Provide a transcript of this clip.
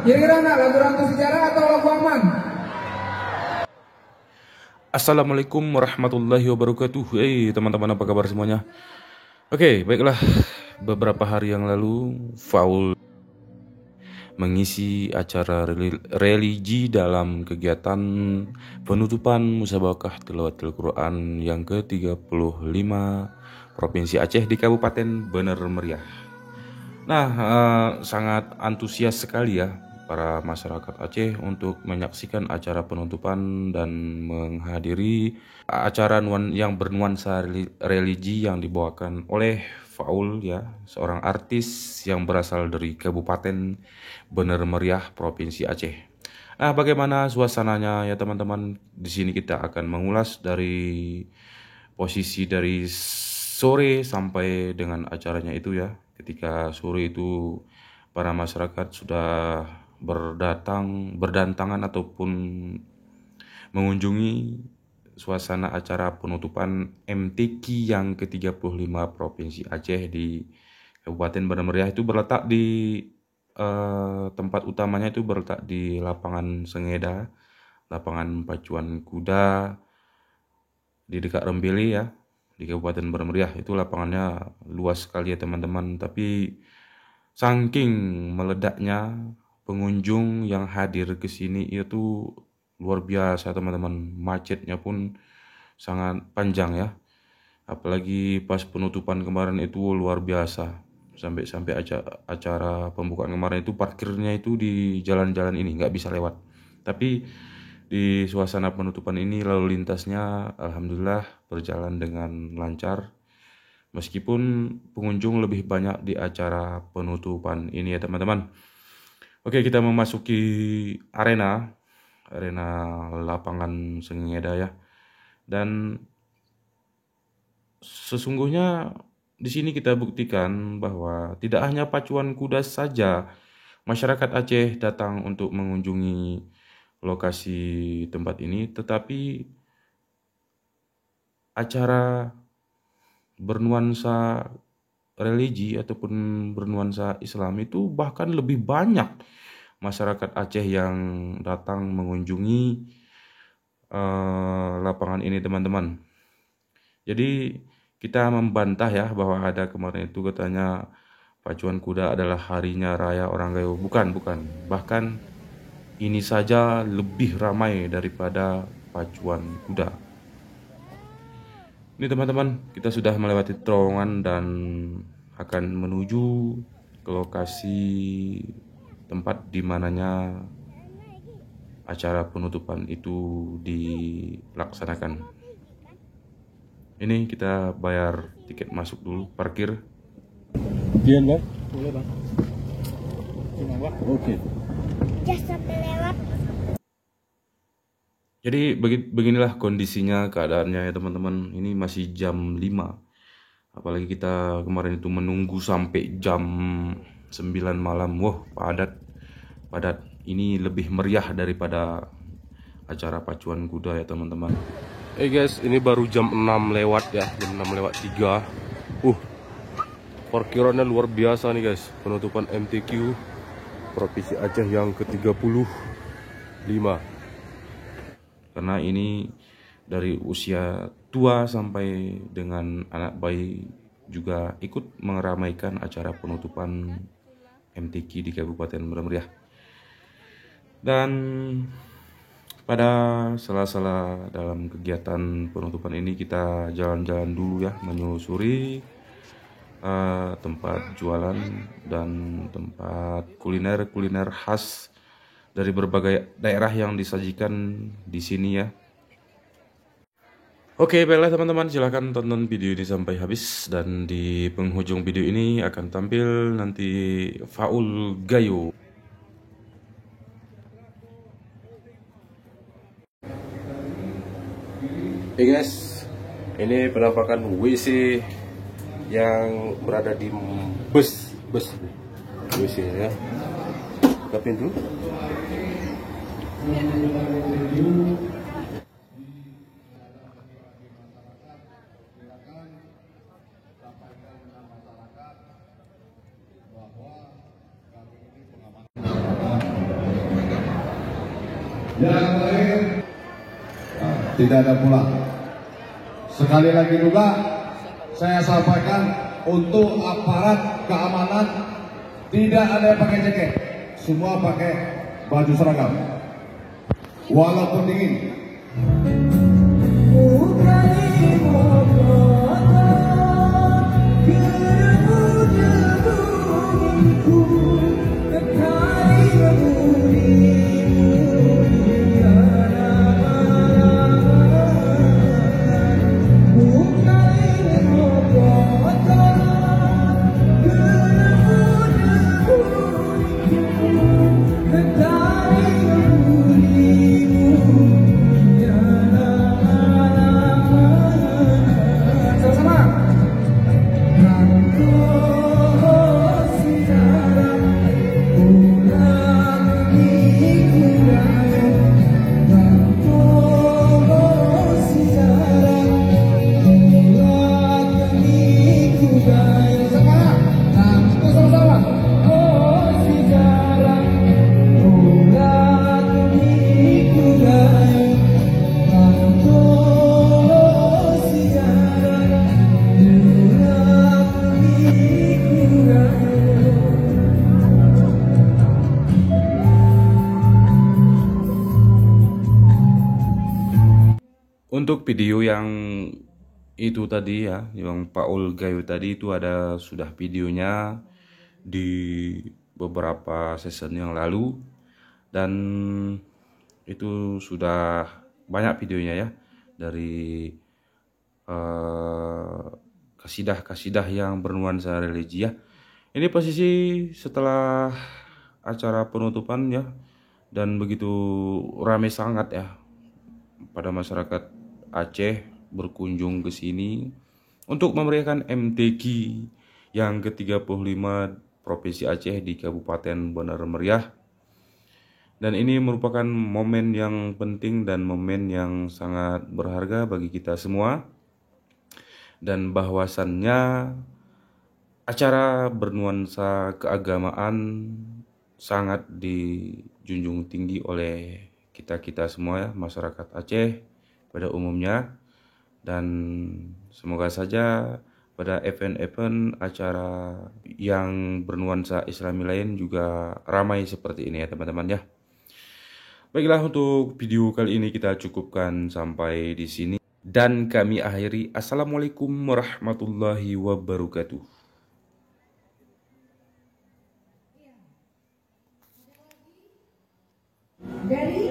Kira-kira nak lagu rantau sejarah atau lagu aman? Assalamualaikum warahmatullahi wabarakatuh. Teman-teman, apa kabar semuanya? Oke, baiklah. Beberapa hari yang lalu Faul mengisi acara religi dalam kegiatan penutupan musabakah tilawatil Quran yang ke-35 Provinsi Aceh di Kabupaten Bener Meriah. Nah, sangat antusias sekali ya para masyarakat Aceh untuk menyaksikan acara penutupan dan menghadiri acara yang bernuansa religi yang dibawakan oleh Faul ya, seorang artis yang berasal dari Kabupaten Bener Meriah, Provinsi Aceh. Nah, bagaimana suasananya ya teman-teman? Di sini kita akan mengulas dari posisi dari sore sampai dengan acaranya itu ya. Ketika sore itu para masyarakat sudah berdatangan ataupun mengunjungi suasana acara penutupan MTQ yang ke-35 Provinsi Aceh di Kabupaten Bener Meriah. Itu berletak di tempat utamanya itu berletak di lapangan Sengeda, lapangan pacuan kuda di dekat Rembele ya, di Kabupaten Bener Meriah. Itu lapangannya luas sekali ya teman-teman, tapi saking meledaknya pengunjung yang hadir ke sini itu luar biasa teman-teman. Macetnya pun sangat panjang ya. Apalagi pas penutupan kemarin itu luar biasa. Sampai acara pembukaan kemarin itu parkirnya itu di jalan-jalan ini nggak bisa lewat. Tapi di suasana penutupan ini lalu lintasnya alhamdulillah berjalan dengan lancar. Meskipun pengunjung lebih banyak di acara penutupan ini ya teman-teman. Oke, kita memasuki arena lapangan Sengeda ya. Dan sesungguhnya di sini kita buktikan bahwa tidak hanya pacuan kuda saja masyarakat Aceh datang untuk mengunjungi lokasi tempat ini, tetapi acara bernuansa religi ataupun bernuansa Islam itu bahkan lebih banyak masyarakat Aceh yang datang mengunjungi lapangan ini teman-teman. Jadi kita membantah ya bahwa ada kemarin itu katanya pacuan kuda adalah harinya raya orang Gayo. Bukan. Bahkan ini saja lebih ramai daripada pacuan kuda. Ini teman-teman, kita sudah melewati terowongan dan akan menuju ke lokasi tempat di mananya acara penutupan itu dilaksanakan. Ini kita bayar tiket masuk dulu, parkir. Bien, Bang? Boleh, Bang. Oke. Just sampai lewat. Jadi beginilah kondisinya, keadaannya ya teman-teman. Ini masih jam 5. Apalagi kita kemarin itu menunggu sampai jam 9 malam. Wah, padat. Ini lebih meriah daripada acara pacuan kuda ya teman-teman. Guys, ini baru jam 6 lewat ya. Jam 6 lewat 3. Parkirannya luar biasa nih guys. Penutupan MTQ Provinsi Aceh yang ke-35. Karena ini dari usia tua sampai dengan anak bayi juga ikut meramaikan acara penutupan MTQ di Kabupaten Bener Meriah. Dan pada sela-sela dalam kegiatan penutupan ini kita jalan-jalan dulu ya, menyusuri tempat jualan dan tempat kuliner khas dari berbagai daerah yang disajikan di sini ya. Oke, baiklah teman-teman, silahkan tonton video ini sampai habis. Dan di penghujung video ini akan tampil nanti Faul Gayo. Guys, ini penampakan WC yang berada di bus WC ya. Buka pintu. Yang terakhir, tidak ada pulang. Sekali lagi juga saya sampaikan untuk aparat keamanan tidak ada yang pakai jaket, semua pakai baju seragam. Walaupun dingin. Untuk video yang itu tadi ya, yang Paul Gayo tadi itu sudah videonya di beberapa season yang lalu, dan itu sudah banyak videonya ya dari kasidah-kasidah yang bernuansa religi ya. Ini posisi setelah acara penutupan ya, dan begitu ramai sangat ya pada masyarakat Aceh berkunjung ke sini untuk memeriahkan MTQ yang ke-35 Provinsi Aceh di Kabupaten Benar Meriah. Dan ini merupakan momen yang penting dan momen yang sangat berharga bagi kita semua. Dan bahwasannya acara bernuansa keagamaan sangat dijunjung tinggi oleh kita-kita semua ya, masyarakat Aceh pada umumnya. Dan semoga saja pada event-event acara yang bernuansa Islami lain juga ramai seperti ini ya teman-teman ya. Baiklah, untuk video kali ini kita cukupkan sampai di sini dan kami akhiri. Assalamualaikum warahmatullahi wabarakatuh. Dari